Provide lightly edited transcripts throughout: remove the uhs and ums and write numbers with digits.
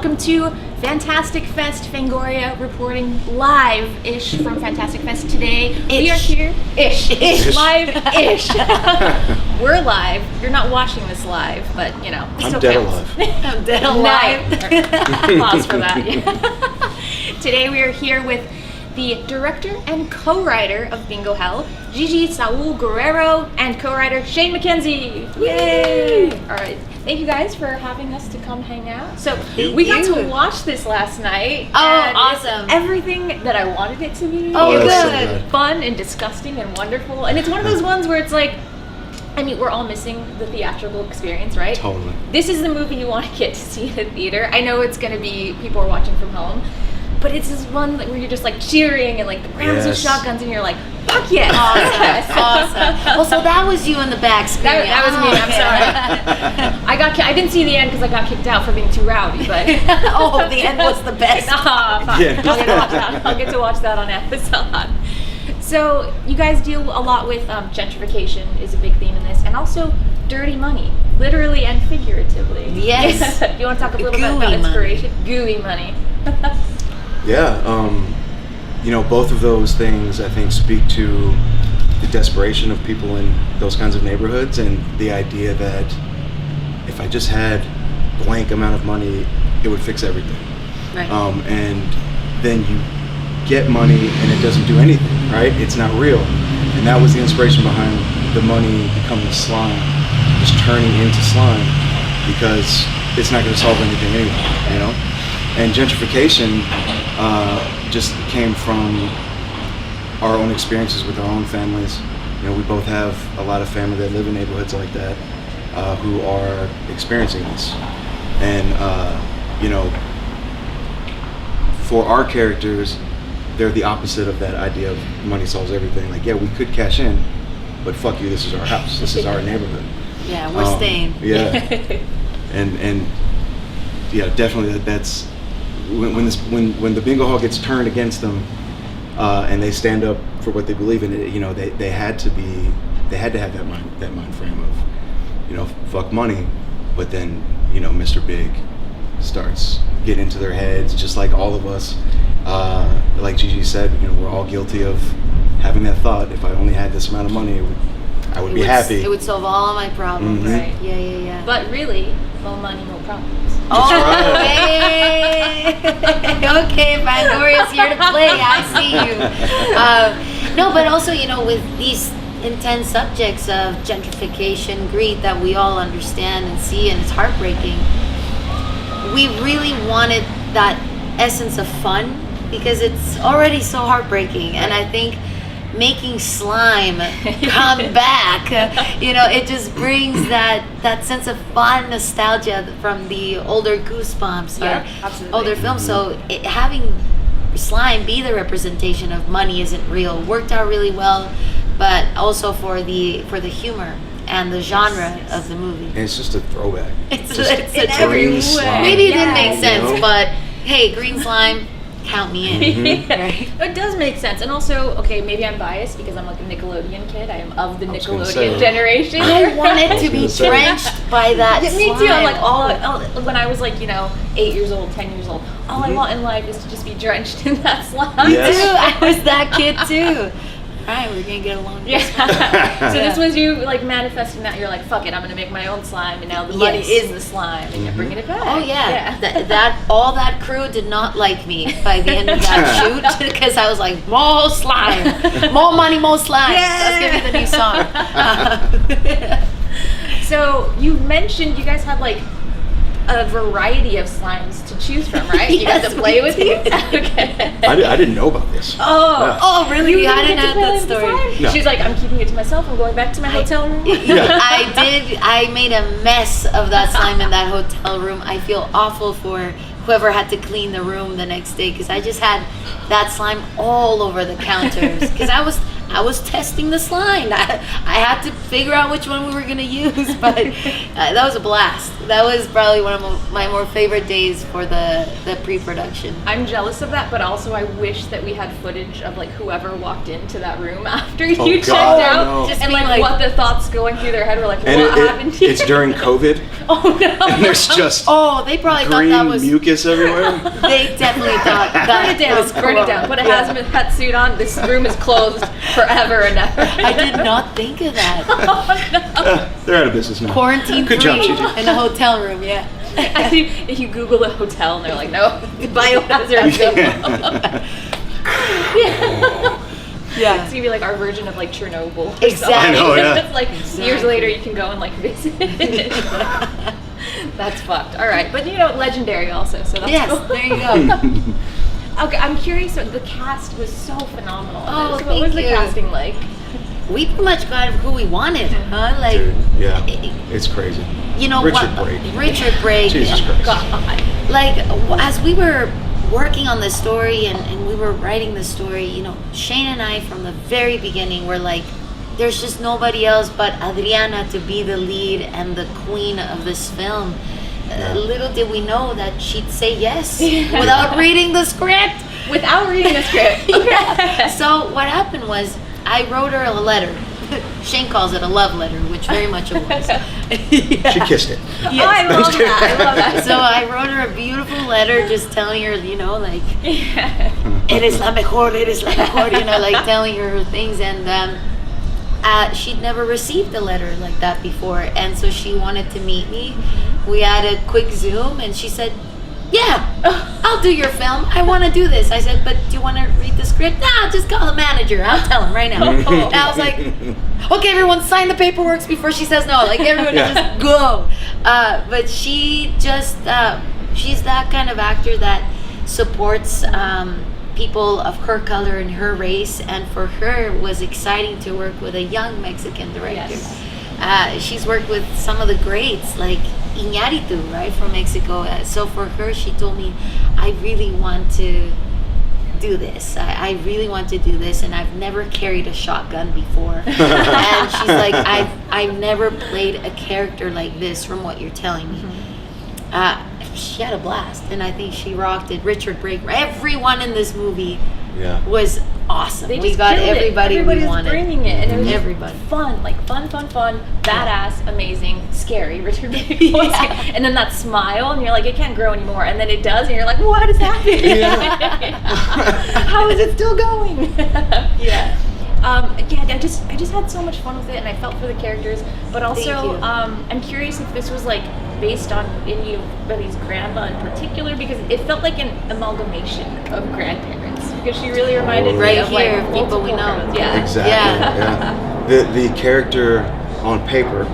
welcome to Fantastic Fest, Fangoria reporting live-ish from Fantastic Fest today. We are here, live-ish. We're live. You're not watching this live, but you know, I'm dead alive. I'm dead alive. Pause for that. Today we are here with the director and co-writer of Bingo Hell, Gigi Saul Guerrero, and co-writer Shane McKenzie. Yay! All right. Thank you guys for having us to come hang out. So we got to watch this last night. Oh, and awesome. It's everything that I wanted it to be. Oh, it was good. fun and disgusting and wonderful. And it's one of those ones where it's like, I mean, we're all missing the theatrical experience, right? Totally. This is the movie you want to get to see in a theater. I know it's going to be, people are watching from home, but it's this one where you're just like cheering and like the rounds of shotguns and you're like, fuck yeah. Awesome. Well, so that was you in the back screaming. That was me, I'm sorry. I didn't see the end because I got kicked out for being too rowdy, but. Oh, the end was the best. Yeah. I'll get to watch that on Amazon. So you guys deal a lot with gentrification is a big theme in this, and also dirty money, literally and figuratively. Yes. You want to talk a little bit about inspiration? Gooey money. Yeah, you know, both of those things I think speak to the desperation of people in those kinds of neighborhoods and the idea that if I just had blank amount of money, it would fix everything. Right. And then you get money and it doesn't do anything, right? It's not real. And that was the inspiration behind the money becoming slime, just turning into slime, because it's not going to solve anything anyway, you know? And gentrification just came from our own experiences with our own families. You know, we both have a lot of family that live in neighborhoods like that who are experiencing this. And, you know, for our characters, they're the opposite of that idea of money solves everything. Like, yeah, we could cash in, but fuck you, this is our house. This is our neighborhood. Yeah, we're staying. Yeah. and yeah, definitely that's when the bingo hall gets turned against them, and they stand up for what they believe in. It, you know, they had to have that mind frame of, you know, fuck money, but then, you know, Mr. Big starts getting into their heads, just like all of us. Like Gigi said, you know, we're all guilty of having that thought. If I only had this amount of money, I would be happy. It would solve all of my problems. Mm-hmm. Right. Yeah. But really, no money, no problems. Oh, okay. Okay, Fangoria's here to play. I see you. No, but also, you know, with these intense subjects of gentrification, greed that we all understand and see, and it's heartbreaking, we really wanted that essence of fun because it's already so heartbreaking. And I think making slime come back, you know, it just brings that sense of fun nostalgia from the older Goosebumps or older films. So having slime be the representation of money isn't real worked out really well, but also for the humor and the genre of the movie. And it's just a throwback. It's in every way. Maybe it didn't make sense, you know? but hey, green slime, count me in. Mm-hmm. Right? It does make sense. And also, okay, maybe I'm biased because I'm like a Nickelodeon kid. I am of the Nickelodeon generation. I wanted to be drenched by that Yeah, me slime. too. I'm like, when I was like, you know, 8 years old, 10 years old, all I want in life is to just be drenched in that slime. Yes. Dude, I was that kid too. Alright, we're gonna get along. Yeah. So this was you like manifesting that. You're like, fuck it, I'm gonna make my own slime, and now the money is the slime, and you're bringing it back. Oh yeah, that all that crew did not like me by the end of that shoot because I was like, more slime, more money, more slime. That's gonna be the new song. So you mentioned you guys had like a variety of slimes to choose from, right? You got to play with these? Okay. I didn't know about this. Oh, really? I didn't have that story. No. She's like, I'm keeping it to myself. I'm going back to my hotel room. Yeah. I made a mess of that slime in that hotel room. I feel awful for whoever had to clean the room the next day because I just had that slime all over the counters because I was testing the slime. I had to figure out which one we were gonna use, but that was a blast. That was probably one of my more favorite days for the pre-production. I'm jealous of that, but also I wish that we had footage of like whoever walked into that room after you checked out, no. and like what the thoughts going through their head were like. And what happened here? it's during COVID. Oh no! And there's just Oh, they probably thought green that was. mucus everywhere. They definitely thought that Burn it down. was Burn it down. Put a Yeah. hazmat suit on. This room is closed forever and ever. I did not think of that. Oh no! They're out of business now. Quarantine Good free job, Gigi. in a hotel room. Yeah. If you Google a hotel and they're like, no, biohazard. Yeah. It's gonna be like our version of like Chernobyl. or Exactly. something. I know, yeah. It's like years later you can go and like visit. That's fucked. All right, but you know, legendary also. So that's Yes. cool. There you go. Okay, I'm curious. So the cast was so phenomenal. Oh, so what was the thank you. casting like? We pretty much got who we wanted, huh? Like, Dude, yeah, it's crazy. you know Richard what? Brake. Richard Brake. Jesus Christ. God. Like, as we were working on this story and we were writing the story, you know, Shane and I from the very beginning were like, there's just nobody else but Adriana to be the lead and the queen of this film. Little did we know that she'd say yes without reading the script. Without reading the script. Yeah. So what happened was I wrote her a letter. Shane calls it a love letter, which very much it was. She kissed it. Oh, I love that. I love that. So I wrote her a beautiful letter just telling her, you know, like, eres la mejor, you know, like telling her things. And she'd never received a letter like that before. And so she wanted to meet me. We had a quick Zoom and she said, yeah, I'll do your film. I want to do this. I said, but do you want to read the script? Nah, just call the manager. I'll tell him right now. And I was like, okay, everyone sign the paperwork before she says no. Like, everyone just go. But she just, she's that kind of actor that supports people of her color and her race. And for her, it was exciting to work with a young Mexican director. Yes. She's worked with some of the greats, like Iñárritu, right, from Mexico. So for her, she told me, I really want to do this. I really want to do this, and I've never carried a shotgun before. And she's like, I've never played a character like this from what you're telling me. She had a blast, and I think she rocked it. Richard Brake, everyone in this movie was awesome. They We just got killed it. everybody Everybody we was wanted. bringing it, and it was just Everybody. fun, like fun, badass, amazing, scary. Richard Brake, and then that smile, and you're like, it can't grow anymore, and then it does, and you're like, what is happening? How is it still going? I just had so much fun with it, and I felt for the characters. But also, I'm curious if this was like based on anybody's grandma in particular, because it felt like an amalgamation of grandparents. Because she really reminded me of here, like people we multiple know. grandmas. Yeah. Exactly. Yeah. The character on paper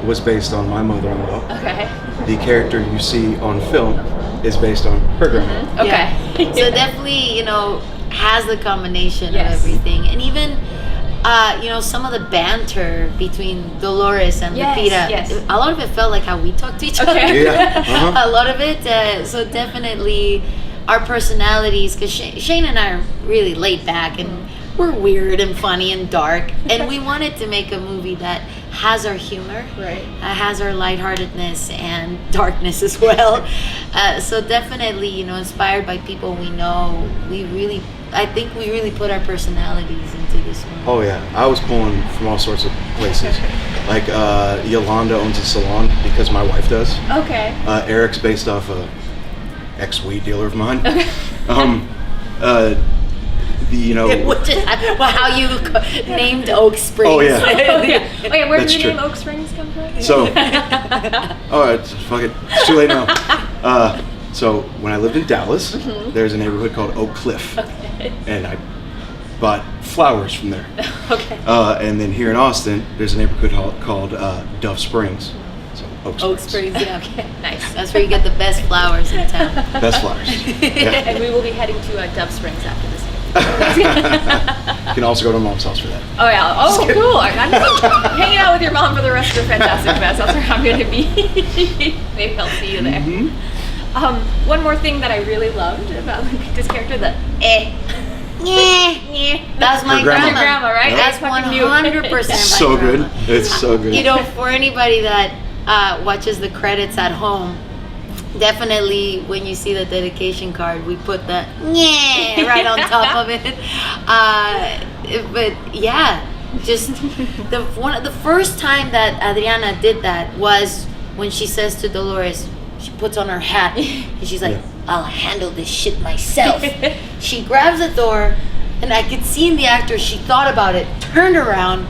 was based on my mother-in-law. Okay. The character you see on film is based on her grandma. Okay. Yeah. So definitely, you know, has the combination Yes. of everything, and even you know, some of the banter between Dolores and Lupita. Yes. A lot of it felt like how we talk to each other. Yeah. Uh-huh. A lot of it. So definitely our personalities, because Shane and I are really laid back and we're weird and funny and dark, and we wanted to make a movie that has our humor, Right. has our lightheartedness and darkness as well. So definitely, you know, inspired by people we know, I think we really put our personalities into this one. Oh yeah, I was pulling from all sorts of places. Like Yolanda owns a salon because my wife does. Okay. Eric's based off a ex-weed dealer of mine. You know. Which is how you named Oak Springs. Oh, yeah. Okay, where That's did the true. name Oak Springs come from? So, all right, fuck it. It's too late now. So when I lived in Dallas, there's a neighborhood called Oak Cliff, and I bought flowers from there. Okay. And then here in Austin, there's a neighborhood called Dove Springs. So Oak Springs. Oak Springs, yeah. Okay, nice. That's where you get the best flowers in town. Best flowers. Yeah. And we will be heading to Dove Springs after this. You can also go to mom's house for that. Oh yeah. Oh cool. I'm just hanging out with your mom for the rest of the Fantastic Fest. That's where I'm going to be. Maybe I'll see you there. One more thing that I really loved about Lupita's character, the That's my Her grandma. grandma. Your grandma, right? That's I fucking knew. 100% my So good. grandma. It's so good. You know, for anybody that watches the credits at home, definitely when you see the dedication card, we put the right on top of it. But yeah, just the first time that Adriana did that was when she says to Dolores, she puts on her hat and she's like, I'll handle this shit myself. She grabs the door, and I could see in the actor, she thought about it, turned around,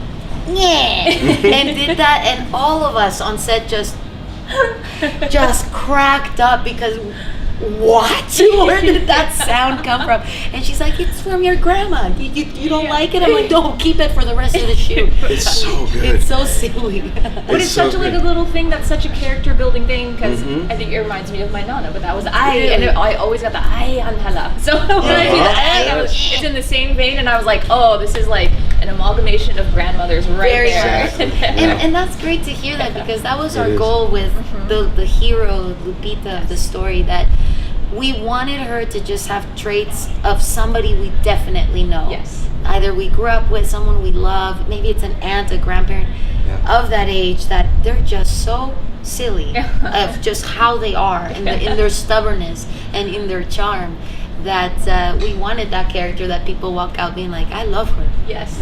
and did that, and all of us on set just cracked up because what? Where did that sound come from? And she's like, it's from your grandma. You don't like it? I'm like, don't, keep it for the rest of the shoot. It's so good. It's so silly. But it's so such like a good. little thing that's such a character building thing because I think it reminds me of my nana, but that was and I always got the Anhala. So when I see the it's in the same vein, and I was like, oh, this is like an amalgamation of grandmothers right Very there. Exactly. And that's great to hear that, because that was It our is. goal with the hero, Lupita, of the story, that we wanted her to just have traits of somebody we definitely know. Yes. Either we grew up with, someone we love, maybe it's an aunt, a grandparent of that age, that they're just so silly of just how they are in their stubbornness and in their charm, that we wanted that character that people walk out being like, I love her. Yes.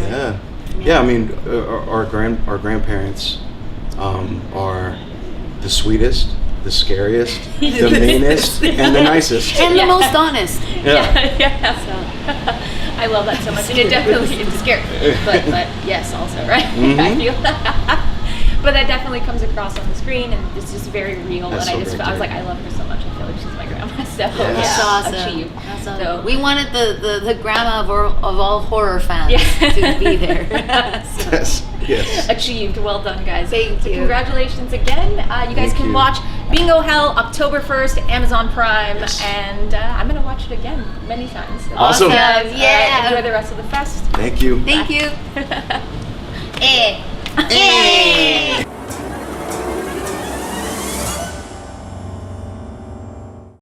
Yeah. I mean, our grandparents are the sweetest, the scariest, the meanest, and the nicest. And the most honest. Yeah. I love that so much, and it definitely it's scary, but yes, also right. I feel but that definitely comes across on the screen, and it's just very real. That's and so I was great. like, I love her so much. I feel like she's my grandma. So That's awesome. achieved. That's awesome. So We wanted the grandma of all horror fans to be there. Yes. achieved. Well done, guys. Thank So you. Congratulations again. You guys Thank can you. watch Bingo Hell October 1st, Amazon Prime, and I'm gonna watch it again many times. Awesome. Guys, Yeah. enjoy the rest of the fest. Thank you. Thank you.